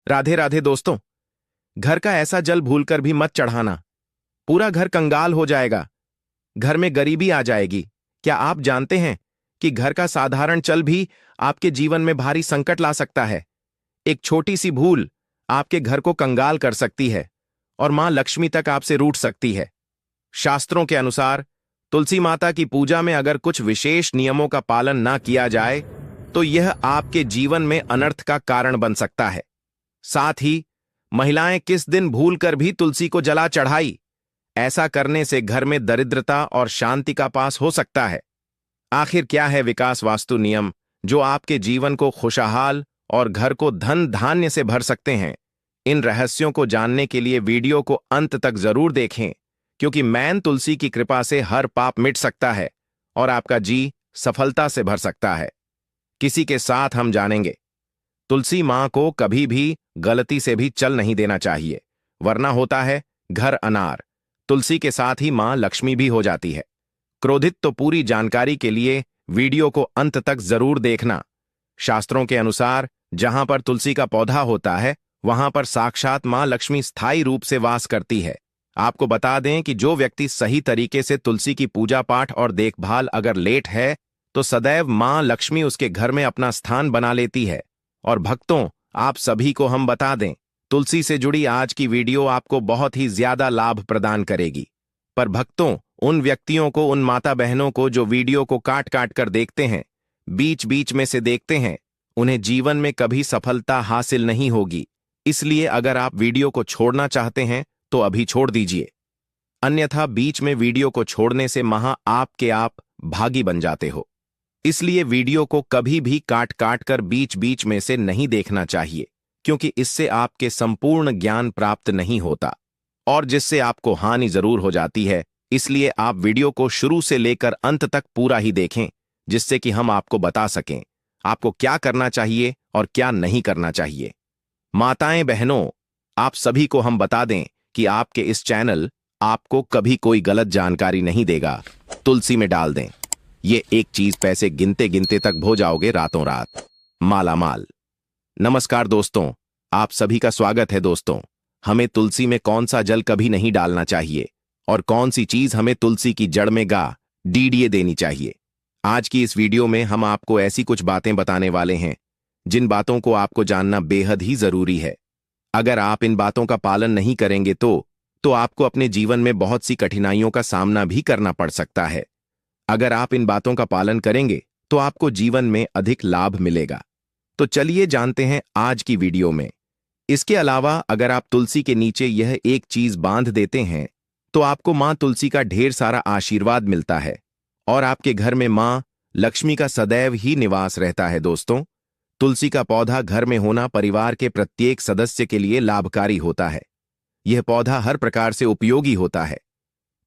राधे राधे दोस्तों। घर का ऐसा जल भूलकर भी मत चढ़ाना, पूरा घर कंगाल हो जाएगा, घर में गरीबी आ जाएगी। क्या आप जानते हैं कि घर का साधारण जल भी आपके जीवन में भारी संकट ला सकता है? एक छोटी सी भूल आपके घर को कंगाल कर सकती है और मां लक्ष्मी तक आपसे रूठ सकती है। शास्त्रों के अनुसार तुलसी माता की पूजा में अगर कुछ विशेष नियमों का पालन ना किया जाए तो यह आपके जीवन में अनर्थ का कारण बन सकता है। साथ ही महिलाएं किस दिन भूलकर भी तुलसी को जला चढ़ाई, ऐसा करने से घर में दरिद्रता और शांति का पास हो सकता है। आखिर क्या है विकास वास्तु नियम जो आपके जीवन को खुशहाल और घर को धन धान्य से भर सकते हैं? इन रहस्यों को जानने के लिए वीडियो को अंत तक जरूर देखें, क्योंकि मैन तुलसी की कृपा से हर पाप मिट सकता है और आपका जी सफलता से भर सकता है। किसी के साथ हम जानेंगे, तुलसी मां को कभी भी गलती से भी चल नहीं देना चाहिए, वरना होता है घर अनार। तुलसी के साथ ही मां लक्ष्मी भी हो जाती है। क्रोधित तो पूरी जानकारी के लिए वीडियो को अंत तक जरूर देखना। शास्त्रों के अनुसार जहां पर तुलसी का पौधा होता है वहां पर साक्षात मां लक्ष्मी स्थायी रूप से वास करती है। आपको बता दें कि जो व्यक्ति सही तरीके से तुलसी की पूजा पाठ और देखभाल अगर लेट है तो सदैव मां लक्ष्मी उसके घर में अपना स्थान बना लेती है। और भक्तों, आप सभी को हम बता दें, तुलसी से जुड़ी आज की वीडियो आपको बहुत ही ज्यादा लाभ प्रदान करेगी। पर भक्तों, उन व्यक्तियों को, उन माता बहनों को जो वीडियो को काट काट कर देखते हैं, बीच बीच में से देखते हैं, उन्हें जीवन में कभी सफलता हासिल नहीं होगी। इसलिए अगर आप वीडियो को छोड़ना चाहते हैं तो अभी छोड़ दीजिए, अन्यथा बीच में वीडियो को छोड़ने से आपके आप भागी बन जाते हो। इसलिए वीडियो को कभी भी काट काट कर बीच बीच में से नहीं देखना चाहिए, क्योंकि इससे आपके संपूर्ण ज्ञान प्राप्त नहीं होता और जिससे आपको हानि जरूर हो जाती है। इसलिए आप वीडियो को शुरू से लेकर अंत तक पूरा ही देखें, जिससे कि हम आपको बता सकें आपको क्या करना चाहिए और क्या नहीं करना चाहिए। माताएं बहनों, आप सभी को हम बता दें कि आपके इस चैनल आपको कभी कोई गलत जानकारी नहीं देगा। तुलसी में डाल दें, ये एक चीज पैसे गिनते गिनते तक हो जाओगे रातों रात माला माल। नमस्कार दोस्तों, आप सभी का स्वागत है। दोस्तों, हमें तुलसी में कौन सा जल कभी नहीं डालना चाहिए और कौन सी चीज हमें तुलसी की जड़ में डीडीए देनी चाहिए। आज की इस वीडियो में हम आपको ऐसी कुछ बातें बताने वाले हैं जिन बातों को आपको जानना बेहद ही जरूरी है। अगर आप इन बातों का पालन नहीं करेंगे तो आपको अपने जीवन में बहुत सी कठिनाइयों का सामना भी करना पड़ सकता है। अगर आप इन बातों का पालन करेंगे तो आपको जीवन में अधिक लाभ मिलेगा। तो चलिए जानते हैं आज की वीडियो में। इसके अलावा अगर आप तुलसी के नीचे यह एक चीज बांध देते हैं तो आपको मां तुलसी का ढेर सारा आशीर्वाद मिलता है और आपके घर में मां लक्ष्मी का सदैव ही निवास रहता है। दोस्तों, तुलसी का पौधा घर में होना परिवार के प्रत्येक सदस्य के लिए लाभकारी होता है। यह पौधा हर प्रकार से उपयोगी होता है।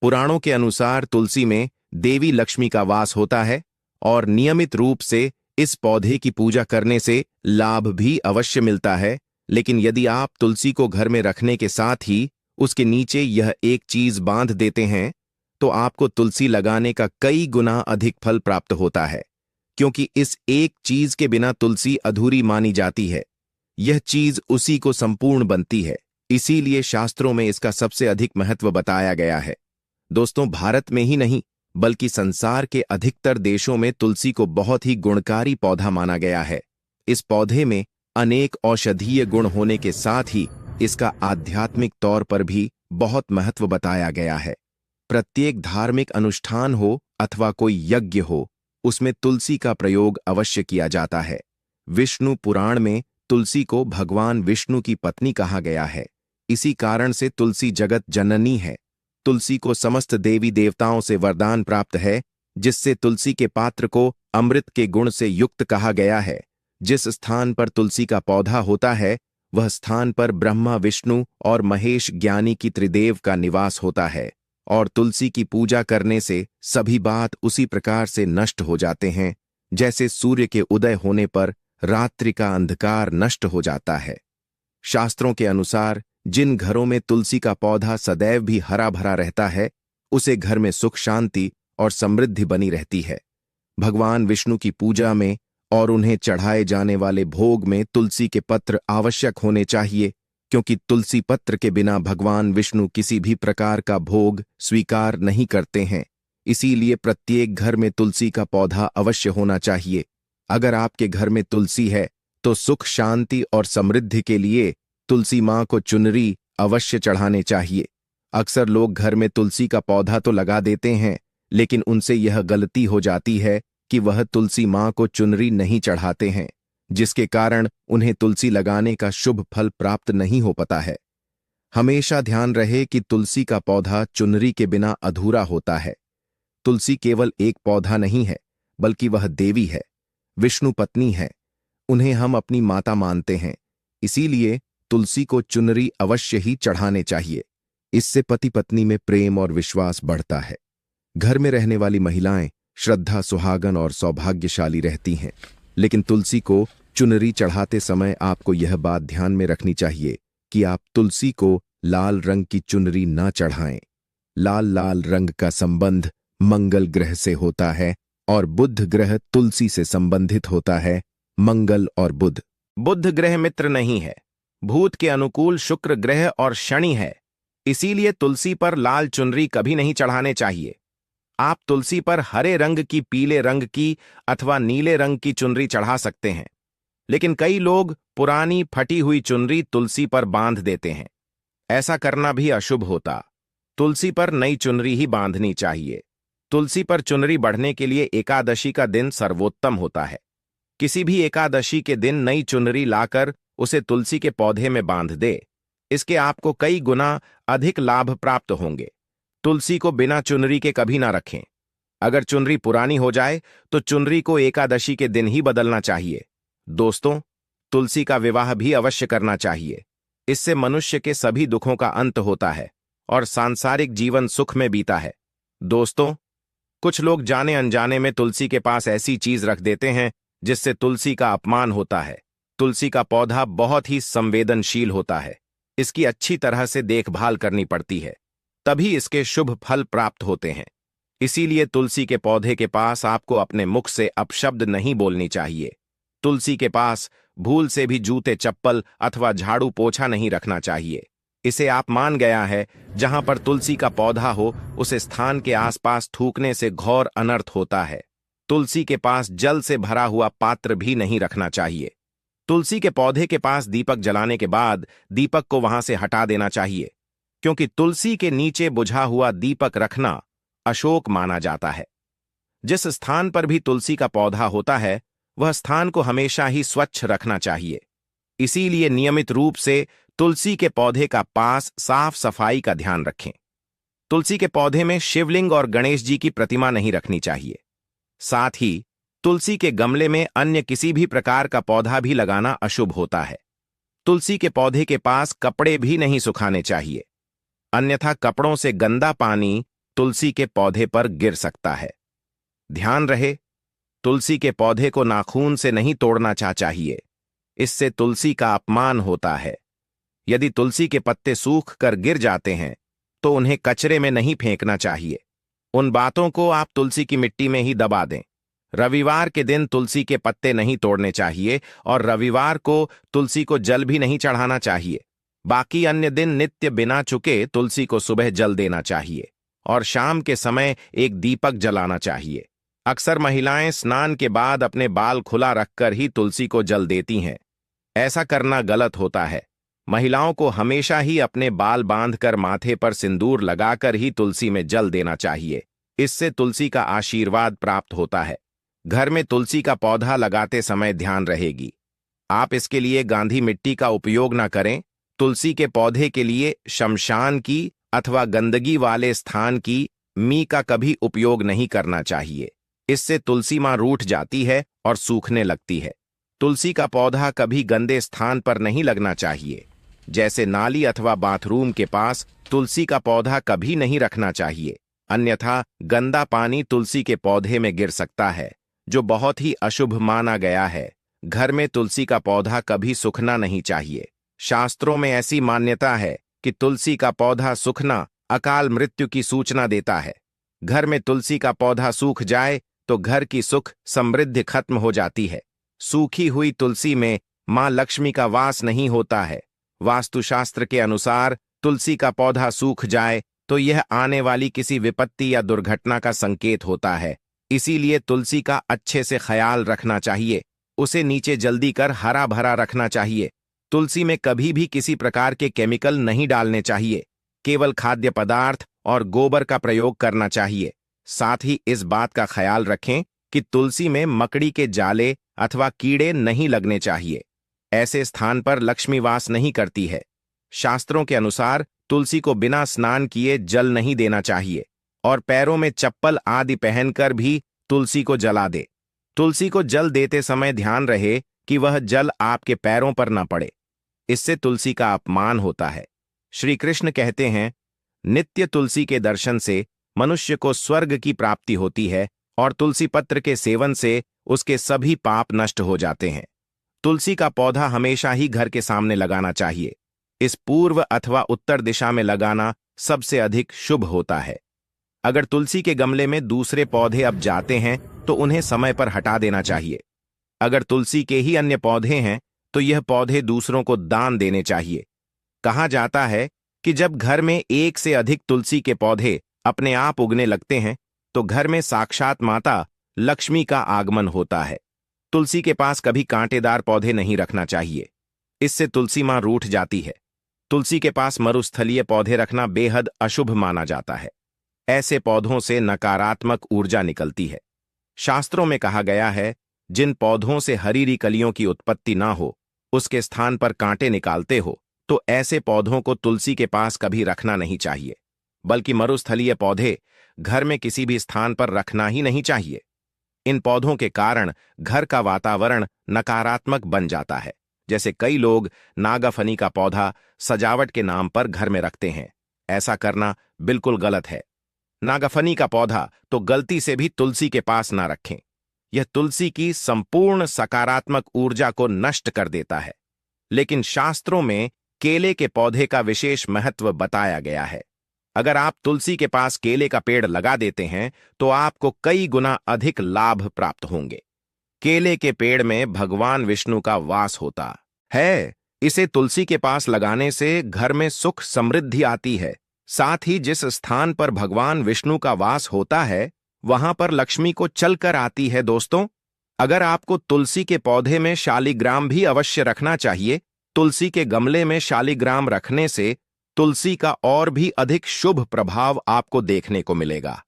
पुराणों के अनुसार तुलसी में देवी लक्ष्मी का वास होता है और नियमित रूप से इस पौधे की पूजा करने से लाभ भी अवश्य मिलता है। लेकिन यदि आप तुलसी को घर में रखने के साथ ही उसके नीचे यह एक चीज बांध देते हैं तो आपको तुलसी लगाने का कई गुना अधिक फल प्राप्त होता है, क्योंकि इस एक चीज के बिना तुलसी अधूरी मानी जाती है। यह चीज उसी को संपूर्ण बनती है। इसीलिए शास्त्रों में इसका सबसे अधिक महत्व बताया गया है। दोस्तों, भारत में ही नहीं बल्कि संसार के अधिकतर देशों में तुलसी को बहुत ही गुणकारी पौधा माना गया है। इस पौधे में अनेक औषधीय गुण होने के साथ ही इसका आध्यात्मिक तौर पर भी बहुत महत्व बताया गया है। प्रत्येक धार्मिक अनुष्ठान हो अथवा कोई यज्ञ हो, उसमें तुलसी का प्रयोग अवश्य किया जाता है। विष्णु पुराण में तुलसी को भगवान विष्णु की पत्नी कहा गया है। इसी कारण से तुलसी जगत जननी है। तुलसी को समस्त देवी देवताओं से वरदान प्राप्त है, जिससे तुलसी के पात्र को अमृत के गुण से युक्त कहा गया है। जिस स्थान पर तुलसी का पौधा होता है वह स्थान पर ब्रह्मा, विष्णु और महेश ज्ञानी की त्रिदेव का निवास होता है और तुलसी की पूजा करने से सभी बात उसी प्रकार से नष्ट हो जाते हैं जैसे सूर्य के उदय होने पर रात्रि का अंधकार नष्ट हो जाता है। शास्त्रों के अनुसार जिन घरों में तुलसी का पौधा सदैव भी हरा भरा रहता है उसे घर में सुख शांति और समृद्धि बनी रहती है। भगवान विष्णु की पूजा में और उन्हें चढ़ाए जाने वाले भोग में तुलसी के पत्र आवश्यक होने चाहिए, क्योंकि तुलसी पत्र के बिना भगवान विष्णु किसी भी प्रकार का भोग स्वीकार नहीं करते हैं। इसीलिए प्रत्येक घर में तुलसी का पौधा अवश्य होना चाहिए। अगर आपके घर में तुलसी है तो सुख, शांति और समृद्धि के लिए तुलसी मां को चुनरी अवश्य चढ़ाने चाहिए। अक्सर लोग घर में तुलसी का पौधा तो लगा देते हैं, लेकिन उनसे यह गलती हो जाती है कि वह तुलसी मां को चुनरी नहीं चढ़ाते हैं, जिसके कारण उन्हें तुलसी लगाने का शुभ फल प्राप्त नहीं हो पाता है। हमेशा ध्यान रहे कि तुलसी का पौधा चुनरी के बिना अधूरा होता है। तुलसी केवल एक पौधा नहीं है, बल्कि वह देवी है, विष्णु पत्नी है। उन्हें हम अपनी माता मानते हैं, इसीलिए तुलसी को चुनरी अवश्य ही चढ़ाने चाहिए। इससे पति पत्नी में प्रेम और विश्वास बढ़ता है। घर में रहने वाली महिलाएं श्रद्धा, सुहागन और सौभाग्यशाली रहती हैं। लेकिन तुलसी को चुनरी चढ़ाते समय आपको यह बात ध्यान में रखनी चाहिए कि आप तुलसी को लाल रंग की चुनरी न चढ़ाएं। लाल रंग का संबंध मंगल ग्रह से होता है और बुध ग्रह तुलसी से संबंधित होता है। मंगल और बुध ग्रह मित्र नहीं है, भूत के अनुकूल शुक्र ग्रह और शनि है। इसीलिए तुलसी पर लाल चुनरी कभी नहीं चढ़ाने चाहिए। आप तुलसी पर हरे रंग की, पीले रंग की अथवा नीले रंग की चुनरी चढ़ा सकते हैं, लेकिन कई लोग पुरानी फटी हुई चुनरी तुलसी पर बांध देते हैं। ऐसा करना भी अशुभ होता। तुलसी पर नई चुनरी ही बांधनी चाहिए। तुलसी पर चुनरी बढ़ने के लिए एकादशी का दिन सर्वोत्तम होता है। किसी भी एकादशी के दिन नई चुनरी लाकर उसे तुलसी के पौधे में बांध दे। इसके आपको कई गुना अधिक लाभ प्राप्त होंगे। तुलसी को बिना चुनरी के कभी ना रखें। अगर चुनरी पुरानी हो जाए तो चुनरी को एकादशी के दिन ही बदलना चाहिए। दोस्तों, तुलसी का विवाह भी अवश्य करना चाहिए। इससे मनुष्य के सभी दुखों का अंत होता है और सांसारिक जीवन सुख में बीता है। दोस्तों, कुछ लोग जाने अनजाने में तुलसी के पास ऐसी चीज रख देते हैं जिससे तुलसी का अपमान होता है। तुलसी का पौधा बहुत ही संवेदनशील होता है। इसकी अच्छी तरह से देखभाल करनी पड़ती है, तभी इसके शुभ फल प्राप्त होते हैं। इसीलिए तुलसी के पौधे के पास आपको अपने मुख से अपशब्द नहीं बोलनी चाहिए। तुलसी के पास भूल से भी जूते, चप्पल अथवा झाड़ू पोछा नहीं रखना चाहिए। इसे आप मान गया है, जहां पर तुलसी का पौधा हो उस स्थान के आसपास थूकने से घोर अनर्थ होता है। तुलसी के पास जल से भरा हुआ पात्र भी नहीं रखना चाहिए। तुलसी के पौधे के पास दीपक जलाने के बाद दीपक को वहां से हटा देना चाहिए, क्योंकि तुलसी के नीचे बुझा हुआ दीपक रखना अशोक माना जाता है। जिस स्थान पर भी तुलसी का पौधा होता है वह स्थान को हमेशा ही स्वच्छ रखना चाहिए। इसीलिए नियमित रूप से तुलसी के पौधे का पास साफ सफाई का ध्यान रखें। तुलसी के पौधे में शिवलिंग और गणेश जी की प्रतिमा नहीं रखनी चाहिए। साथ ही तुलसी के गमले में अन्य किसी भी प्रकार का पौधा भी लगाना अशुभ होता है। तुलसी के पौधे के पास कपड़े भी नहीं सुखाने चाहिए, अन्यथा कपड़ों से गंदा पानी तुलसी के पौधे पर गिर सकता है। ध्यान रहे, तुलसी के पौधे को नाखून से नहीं तोड़ना चाहिए, इससे तुलसी का अपमान होता है। यदि तुलसी के पत्ते सूख कर गिर जाते हैं तो उन्हें कचरे में नहीं फेंकना चाहिए। उन बातों को आप तुलसी की मिट्टी में ही दबा दें। रविवार के दिन तुलसी के पत्ते नहीं तोड़ने चाहिए और रविवार को तुलसी को जल भी नहीं चढ़ाना चाहिए। बाकी अन्य दिन नित्य बिना चुके तुलसी को सुबह जल देना चाहिए और शाम के समय एक दीपक जलाना चाहिए। अक्सर महिलाएं स्नान के बाद अपने बाल खुला रखकर ही तुलसी को जल देती हैं। ऐसा करना गलत होता है। महिलाओं को हमेशा ही अपने बाल बांधकर माथे पर सिंदूर लगाकर ही तुलसी में जल देना चाहिए। इससे तुलसी का आशीर्वाद प्राप्त होता है। घर में तुलसी का पौधा लगाते समय ध्यान रहेगी, आप इसके लिए गांधी मिट्टी का उपयोग न करें। तुलसी के पौधे के लिए शमशान की अथवा गंदगी वाले स्थान की मी का कभी उपयोग नहीं करना चाहिए। इससे तुलसी मां रूठ जाती है और सूखने लगती है। तुलसी का पौधा कभी गंदे स्थान पर नहीं लगना चाहिए, जैसे नाली अथवा बाथरूम के पास तुलसी का पौधा कभी नहीं रखना चाहिए, अन्यथा गंदा पानी तुलसी के पौधे में गिर सकता है, जो बहुत ही अशुभ माना गया है। घर में तुलसी का पौधा कभी सूखना नहीं चाहिए। शास्त्रों में ऐसी मान्यता है कि तुलसी का पौधा सूखना अकाल मृत्यु की सूचना देता है। घर में तुलसी का पौधा सूख जाए तो घर की सुख समृद्धि खत्म हो जाती है। सूखी हुई तुलसी में मां लक्ष्मी का वास नहीं होता है। वास्तुशास्त्र के अनुसार तुलसी का पौधा सूख जाए तो यह आने वाली किसी विपत्ति या दुर्घटना का संकेत होता है। इसीलिए तुलसी का अच्छे से ख्याल रखना चाहिए। उसे नीचे जल्दी कर हरा भरा रखना चाहिए। तुलसी में कभी भी किसी प्रकार के केमिकल नहीं डालने चाहिए। केवल खाद्य पदार्थ और गोबर का प्रयोग करना चाहिए। साथ ही इस बात का ख्याल रखें कि तुलसी में मकड़ी के जाले अथवा कीड़े नहीं लगने चाहिए। ऐसे स्थान पर लक्ष्मी वास नहीं करती है। शास्त्रों के अनुसार तुलसी को बिना स्नान किए जल नहीं देना चाहिए और पैरों में चप्पल आदि पहनकर भी तुलसी को जला दे। तुलसी को जल देते समय ध्यान रहे कि वह जल आपके पैरों पर न पड़े। इससे तुलसी का अपमान होता है। श्री कृष्ण कहते हैं, नित्य तुलसी के दर्शन से मनुष्य को स्वर्ग की प्राप्ति होती है और तुलसी पत्र के सेवन से उसके सभी पाप नष्ट हो जाते हैं। तुलसी का पौधा हमेशा ही घर के सामने लगाना चाहिए। इस पूर्व अथवा उत्तर दिशा में लगाना सबसे अधिक शुभ होता है। अगर तुलसी के गमले में दूसरे पौधे अब जाते हैं तो उन्हें समय पर हटा देना चाहिए। अगर तुलसी के ही अन्य पौधे हैं तो यह पौधे दूसरों को दान देने चाहिए। कहा जाता है कि जब घर में एक से अधिक तुलसी के पौधे अपने आप उगने लगते हैं तो घर में साक्षात माता लक्ष्मी का आगमन होता है। तुलसी के पास कभी कांटेदार पौधे नहीं रखना चाहिए। इससे तुलसी मां रूठ जाती है। तुलसी के पास मरुस्थलीय पौधे रखना बेहद अशुभ माना जाता है। ऐसे पौधों से नकारात्मक ऊर्जा निकलती है। शास्त्रों में कहा गया है, जिन पौधों से हरीरी कलियों की उत्पत्ति ना हो, उसके स्थान पर कांटे निकालते हो, तो ऐसे पौधों को तुलसी के पास कभी रखना नहीं चाहिए। बल्कि मरुस्थलीय पौधे घर में किसी भी स्थान पर रखना ही नहीं चाहिए। इन पौधों के कारण घर का वातावरण नकारात्मक बन जाता है। जैसे कई लोग नागाफनी का पौधा सजावट के नाम पर घर में रखते हैं। ऐसा करना बिल्कुल गलत है। नागाफनी का पौधा तो गलती से भी तुलसी के पास ना रखें। यह तुलसी की संपूर्ण सकारात्मक ऊर्जा को नष्ट कर देता है। लेकिन शास्त्रों में केले के पौधे का विशेष महत्व बताया गया है। अगर आप तुलसी के पास केले का पेड़ लगा देते हैं तो आपको कई गुना अधिक लाभ प्राप्त होंगे। केले के पेड़ में भगवान विष्णु का वास होता है। इसे तुलसी के पास लगाने से घर में सुख समृद्धि आती है। साथ ही जिस स्थान पर भगवान विष्णु का वास होता है वहां पर लक्ष्मी को चलकर आती है। दोस्तों, अगर आपको तुलसी के पौधे में शालिग्राम भी अवश्य रखना चाहिए। तुलसी के गमले में शालिग्राम रखने से तुलसी का और भी अधिक शुभ प्रभाव आपको देखने को मिलेगा।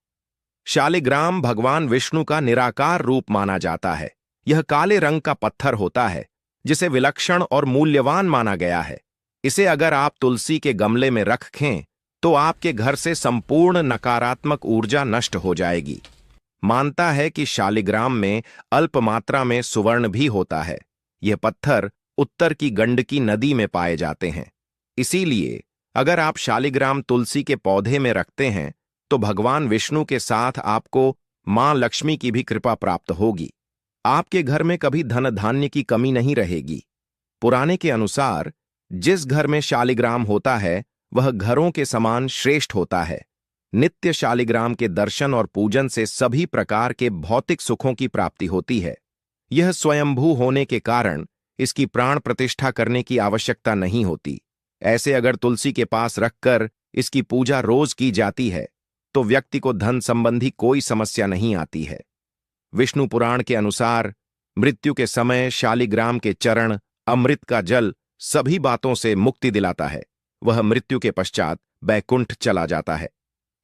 शालिग्राम भगवान विष्णु का निराकार रूप माना जाता है। यह काले रंग का पत्थर होता है जिसे विलक्षण और मूल्यवान माना गया है। इसे अगर आप तुलसी के गमले में रखें तो आपके घर से संपूर्ण नकारात्मक ऊर्जा नष्ट हो जाएगी। मानता है कि शालिग्राम में अल्प मात्रा में सुवर्ण भी होता है। यह पत्थर उत्तर की गंडकी नदी में पाए जाते हैं। इसीलिए अगर आप शालिग्राम तुलसी के पौधे में रखते हैं तो भगवान विष्णु के साथ आपको मां लक्ष्मी की भी कृपा प्राप्त होगी। आपके घर में कभी धन धान्य की कमी नहीं रहेगी। पुराने के अनुसार जिस घर में शालिग्राम होता है वह घरों के समान श्रेष्ठ होता है। नित्य शालिग्राम के दर्शन और पूजन से सभी प्रकार के भौतिक सुखों की प्राप्ति होती है। यह स्वयंभू होने के कारण इसकी प्राण प्रतिष्ठा करने की आवश्यकता नहीं होती। ऐसे अगर तुलसी के पास रखकर इसकी पूजा रोज की जाती है तो व्यक्ति को धन संबंधी कोई समस्या नहीं आती है। विष्णु पुराण के अनुसार मृत्यु के समय शालिग्राम के चरण, अमृत का जल सभी बातों से मुक्ति दिलाता है। वह मृत्यु के पश्चात बैकुंठ चला जाता है।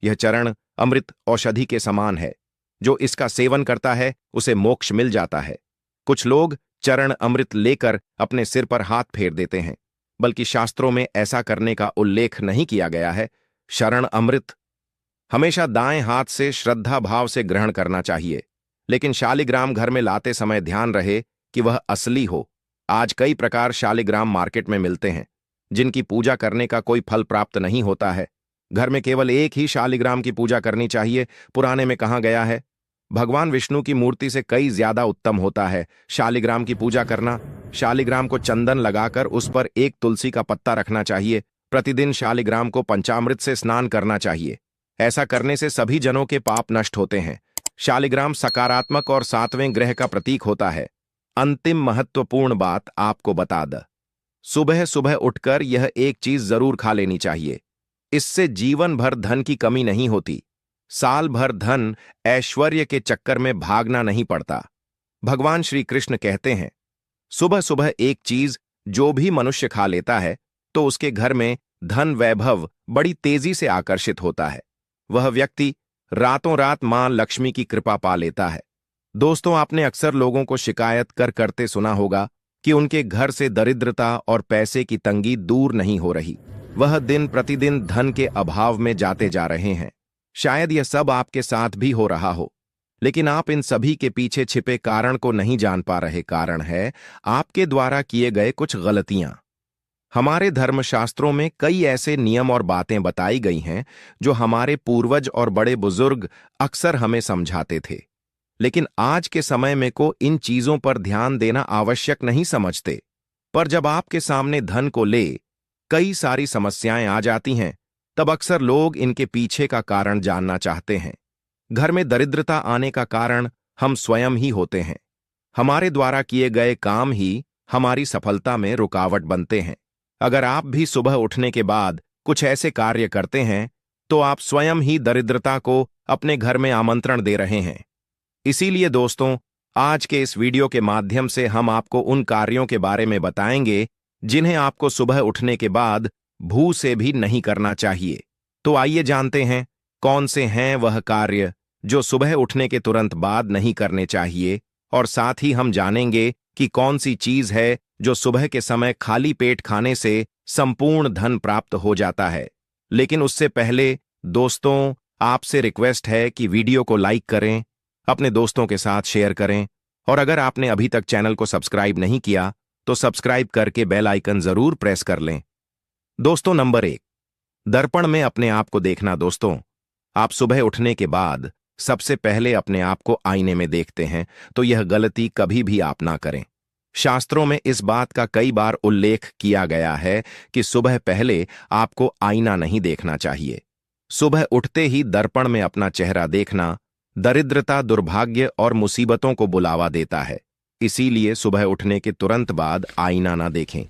यह चरण अमृत औषधि के समान है। जो इसका सेवन करता है उसे मोक्ष मिल जाता है। कुछ लोग चरण अमृत लेकर अपने सिर पर हाथ फेर देते हैं, बल्कि शास्त्रों में ऐसा करने का उल्लेख नहीं किया गया है। शरण अमृत हमेशा दाएं हाथ से श्रद्धा भाव से ग्रहण करना चाहिए। लेकिन शालिग्राम घर में लाते समय ध्यान रहे कि वह असली हो। आज कई प्रकार शालिग्राम मार्केट में मिलते हैं जिनकी पूजा करने का कोई फल प्राप्त नहीं होता है। घर में केवल एक ही शालिग्राम की पूजा करनी चाहिए। पुराने में कहा गया है, भगवान विष्णु की मूर्ति से कई ज्यादा उत्तम होता है शालिग्राम की पूजा करना। शालिग्राम को चंदन लगाकर उस पर एक तुलसी का पत्ता रखना चाहिए। प्रतिदिन शालिग्राम को पंचामृत से स्नान करना चाहिए। ऐसा करने से सभी जनों के पाप नष्ट होते हैं। शालिग्राम सकारात्मक और सातवें ग्रह का प्रतीक होता है। अंतिम महत्वपूर्ण बात आपको बता द। सुबह सुबह उठकर यह एक चीज जरूर खा लेनी चाहिए। इससे जीवन भर धन की कमी नहीं होती। साल भर धन ऐश्वर्य के चक्कर में भागना नहीं पड़ता। भगवान श्री कृष्ण कहते हैं, सुबह सुबह एक चीज जो भी मनुष्य खा लेता है तो उसके घर में धन वैभव बड़ी तेजी से आकर्षित होता है। वह व्यक्ति रातों रात मां लक्ष्मी की कृपा पा लेता है। दोस्तों, आपने अक्सर लोगों को शिकायत करते सुना होगा कि उनके घर से दरिद्रता और पैसे की तंगी दूर नहीं हो रही। वह दिन प्रतिदिन धन के अभाव में जाते जा रहे हैं। शायद यह सब आपके साथ भी हो रहा हो, लेकिन आप इन सभी के पीछे छिपे कारण को नहीं जान पा रहे। कारण है आपके द्वारा किए गए कुछ गलतियां। हमारे धर्मशास्त्रों में कई ऐसे नियम और बातें बताई गई हैं जो हमारे पूर्वज और बड़े बुजुर्ग अक्सर हमें समझाते थे, लेकिन आज के समय में को इन चीजों पर ध्यान देना आवश्यक नहीं समझते। पर जब आपके सामने धन को ले कई सारी समस्याएं आ जाती हैं, तब अक्सर लोग इनके पीछे का कारण जानना चाहते हैं। घर में दरिद्रता आने का कारण हम स्वयं ही होते हैं। हमारे द्वारा किए गए काम ही हमारी सफलता में रुकावट बनते हैं। अगर आप भी सुबह उठने के बाद कुछ ऐसे कार्य करते हैं तो आप स्वयं ही दरिद्रता को अपने घर में आमंत्रण दे रहे हैं। इसीलिए दोस्तों, आज के इस वीडियो के माध्यम से हम आपको उन कार्यों के बारे में बताएंगे जिन्हें आपको सुबह उठने के बाद भू से भी नहीं करना चाहिए। तो आइए जानते हैं कौन से हैं वह कार्य जो सुबह उठने के तुरंत बाद नहीं करने चाहिए, और साथ ही हम जानेंगे कि कौन सी चीज है जो सुबह के समय खाली पेट खाने से संपूर्ण धन प्राप्त हो जाता है। लेकिन उससे पहले दोस्तों, आपसे रिक्वेस्ट है कि वीडियो को लाइक करें, अपने दोस्तों के साथ शेयर करें, और अगर आपने अभी तक चैनल को सब्सक्राइब नहीं किया तो सब्सक्राइब करके बेल आइकन जरूर प्रेस कर लें। दोस्तों, नंबर 1, दर्पण में अपने आप को देखना। दोस्तों, आप सुबह उठने के बाद सबसे पहले अपने आप को आईने में देखते हैं तो यह गलती कभी भी आप ना करें। शास्त्रों में इस बात का कई बार उल्लेख किया गया है कि सुबह पहले आपको आईना नहीं देखना चाहिए। सुबह उठते ही दर्पण में अपना चेहरा देखना दरिद्रता, दुर्भाग्य और मुसीबतों को बुलावा देता है। इसीलिए सुबह उठने के तुरंत बाद आईना ना देखें।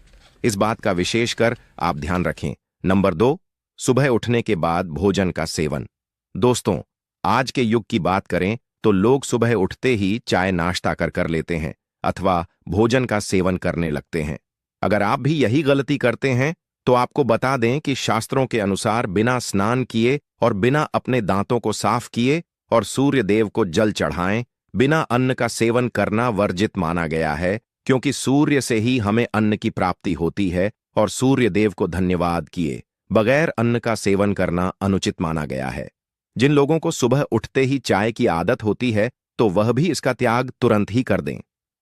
इस बात का विशेषकर आप ध्यान रखें। नंबर 2, सुबह उठने के बाद भोजन का सेवन। दोस्तों, आज के युग की बात करें तो लोग सुबह उठते ही चाय नाश्ता कर लेते हैं अथवा भोजन का सेवन करने लगते हैं। अगर आप भी यही गलती करते हैं तो आपको बता दें कि शास्त्रों के अनुसार बिना स्नान किए और बिना अपने दांतों को साफ किए और सूर्य देव को जल चढ़ाएं बिना अन्न का सेवन करना वर्जित माना गया है, क्योंकि सूर्य से ही हमें अन्न की प्राप्ति होती है और सूर्य देव को धन्यवाद किए बगैर अन्न का सेवन करना अनुचित माना गया है। जिन लोगों को सुबह उठते ही चाय की आदत होती है तो वह भी इसका त्याग तुरंत ही कर दें।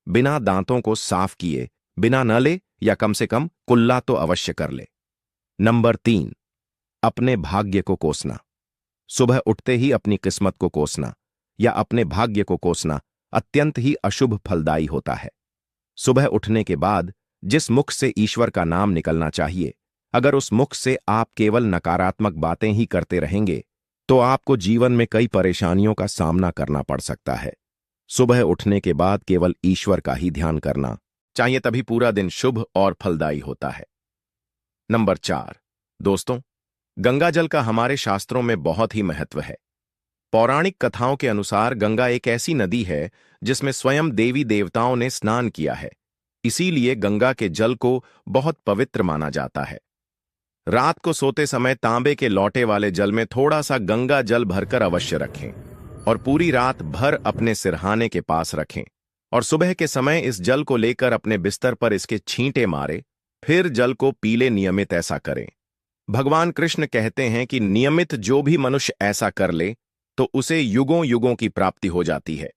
बिना दांतों को साफ किए बिना न ले, या कम से कम कुल्ला तो अवश्य कर ले। नंबर 3, अपने भाग्य को कोसना। सुबह उठते ही अपनी किस्मत को कोसना या अपने भाग्य को कोसना अत्यंत ही अशुभ फलदायी होता है। सुबह उठने के बाद जिस मुख से ईश्वर का नाम निकलना चाहिए, अगर उस मुख से आप केवल नकारात्मक बातें ही करते रहेंगे तो आपको जीवन में कई परेशानियों का सामना करना पड़ सकता है। सुबह उठने के बाद केवल ईश्वर का ही ध्यान करना चाहिए, तभी पूरा दिन शुभ और फलदायी होता है। नंबर 4, दोस्तों, गंगा जल का हमारे शास्त्रों में बहुत ही महत्व है। पौराणिक कथाओं के अनुसार गंगा एक ऐसी नदी है जिसमें स्वयं देवी देवताओं ने स्नान किया है। इसीलिए गंगा के जल को बहुत पवित्र माना जाता है। रात को सोते समय तांबे के लोटे वाले जल में थोड़ा सा गंगा जल भरकर अवश्य रखें और पूरी रात भर अपने सिरहाने के पास रखें, और सुबह के समय इस जल को लेकर अपने बिस्तर पर इसके छींटे मारे, फिर जल को पी ले। नियमित ऐसा करें। भगवान कृष्ण कहते हैं कि नियमित जो भी मनुष्य ऐसा कर ले तो उसे युगों युगों की प्राप्ति हो जाती है।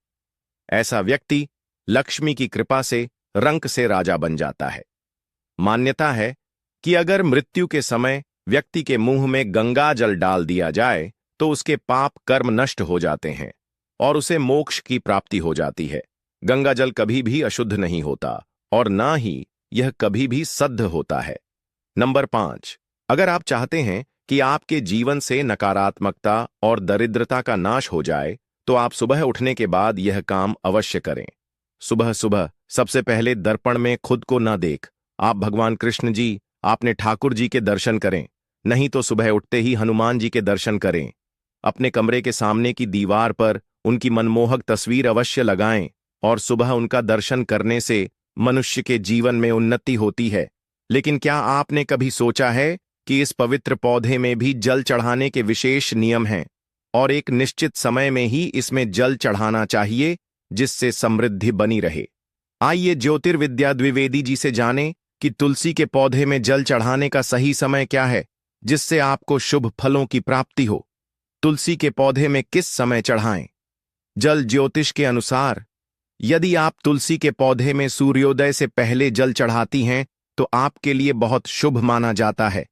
ऐसा व्यक्ति लक्ष्मी की कृपा से रंक से राजा बन जाता है। मान्यता है कि अगर मृत्यु के समय व्यक्ति के मुंह में गंगा जल डाल दिया जाए तो उसके पाप कर्म नष्ट हो जाते हैं और उसे मोक्ष की प्राप्ति हो जाती है। गंगा जल कभी भी अशुद्ध नहीं होता और ना ही यह कभी भी शुद्ध होता है। नंबर 5, अगर आप चाहते हैं कि आपके जीवन से नकारात्मकता और दरिद्रता का नाश हो जाए तो आप सुबह उठने के बाद यह काम अवश्य करें। सुबह सुबह सबसे पहले दर्पण में खुद को न देख। आप भगवान कृष्ण जी, आपने ठाकुर जी के दर्शन करें, नहीं तो सुबह उठते ही हनुमान जी के दर्शन करें। अपने कमरे के सामने की दीवार पर उनकी मनमोहक तस्वीर अवश्य लगाएं और सुबह उनका दर्शन करने से मनुष्य के जीवन में उन्नति होती है। लेकिन क्या आपने कभी सोचा है कि इस पवित्र पौधे में भी जल चढ़ाने के विशेष नियम हैं और एक निश्चित समय में ही इसमें जल चढ़ाना चाहिए जिससे समृद्धि बनी रहे। आइए ज्योतिर्विद्या द्विवेदी जी से जानें कि तुलसी के पौधे में जल चढ़ाने का सही समय क्या है जिससे आपको शुभ फलों की प्राप्ति हो। तुलसी के पौधे में किस समय चढ़ाएं? जल ज्योतिष के अनुसार यदि आप तुलसी के पौधे में सूर्योदय से पहले जल चढ़ाती हैं तो आपके लिए बहुत शुभ माना जाता है।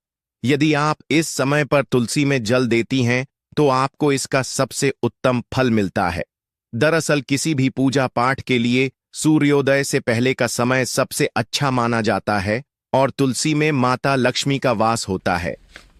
यदि आप इस समय पर तुलसी में जल देती हैं तो आपको इसका सबसे उत्तम फल मिलता है। दरअसल किसी भी पूजा पाठ के लिए सूर्योदय से पहले का समय सबसे अच्छा माना जाता है और तुलसी में माता लक्ष्मी का वास होता है।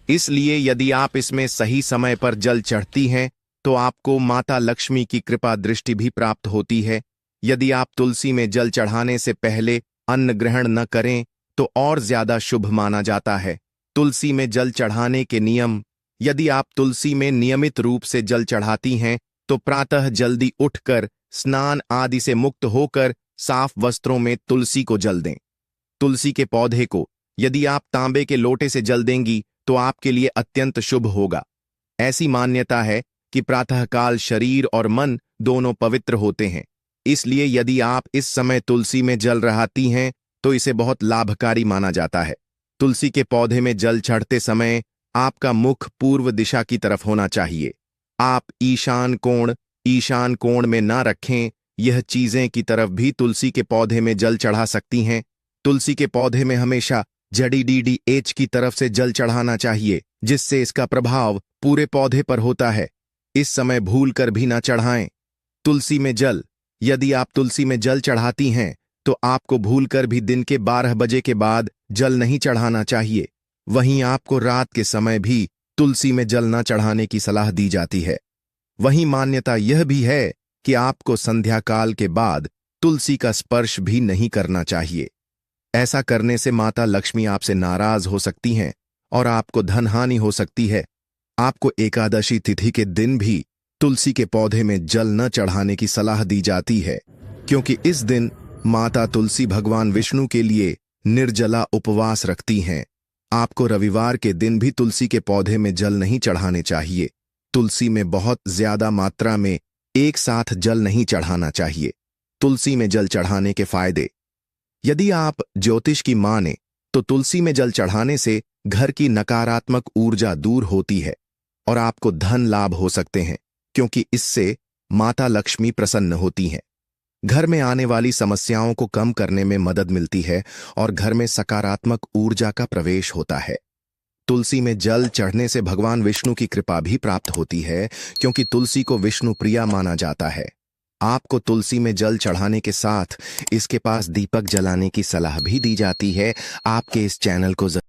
इसलिए यदि आप इसमें सही समय पर जल चढ़ती हैं तो आपको माता लक्ष्मी की कृपा दृष्टि भी प्राप्त होती है। यदि आप तुलसी में जल चढ़ाने से पहले अन्न ग्रहण न करें तो और ज्यादा शुभ माना जाता है। तुलसी में जल चढ़ाने के नियम। यदि आप तुलसी में नियमित रूप से जल चढ़ाती हैं तो प्रातः जल्दी उठकर स्नान आदि से मुक्त होकर साफ वस्त्रों में तुलसी को जल दें। तुलसी के पौधे को यदि आप तांबे के लोटे से जल देंगी तो आपके लिए अत्यंत शुभ होगा। ऐसी मान्यता है कि प्रातःकाल शरीर और मन दोनों पवित्र होते हैं, इसलिए यदि आप इस समय तुलसी में जल चढ़ाती हैं तो इसे बहुत लाभकारी माना जाता है। तुलसी के पौधे में जल चढ़ते समय आपका मुख पूर्व दिशा की तरफ होना चाहिए। आप ईशान कोण में ना रखें। यह चीजें की तरफ भी तुलसी के पौधे में जल चढ़ा सकती हैं। तुलसी के पौधे में हमेशा जड़ीडीडीएच की तरफ से जल चढ़ाना चाहिए जिससे इसका प्रभाव पूरे पौधे पर होता है। इस समय भूल कर भी ना चढ़ाएं। तुलसी में जल। यदि आप तुलसी में जल चढ़ाती हैं तो आपको भूलकर भी दिन के 12 बजे के बाद जल नहीं चढ़ाना चाहिए। वहीं आपको रात के समय भी तुलसी में जल न चढ़ाने की सलाह दी जाती है। वहीं मान्यता यह भी है कि आपको संध्या काल के बाद तुलसी का स्पर्श भी नहीं करना चाहिए। ऐसा करने से माता लक्ष्मी आपसे नाराज हो सकती हैं और आपको धन हानि हो सकती है। आपको एकादशी तिथि के दिन भी तुलसी के पौधे में जल न चढ़ाने की सलाह दी जाती है, क्योंकि इस दिन माता तुलसी भगवान विष्णु के लिए निर्जला उपवास रखती हैं। आपको रविवार के दिन भी तुलसी के पौधे में जल नहीं चढ़ाने चाहिए। तुलसी में बहुत ज्यादा मात्रा में एक साथ जल नहीं चढ़ाना चाहिए। तुलसी में जल चढ़ाने के फायदे। यदि आप ज्योतिष की माने तो तुलसी में जल चढ़ाने से घर की नकारात्मक ऊर्जा दूर होती है और आपको धन लाभ हो सकते हैं, क्योंकि इससे माता लक्ष्मी प्रसन्न होती हैं। घर में आने वाली समस्याओं को कम करने में मदद मिलती है और घर में सकारात्मक ऊर्जा का प्रवेश होता है। तुलसी में जल चढ़ने से भगवान विष्णु की कृपा भी प्राप्त होती है, क्योंकि तुलसी को विष्णु प्रिया माना जाता है। आपको तुलसी में जल चढ़ाने के साथ इसके पास दीपक जलाने की सलाह भी दी जाती है। आपके इस चैनल को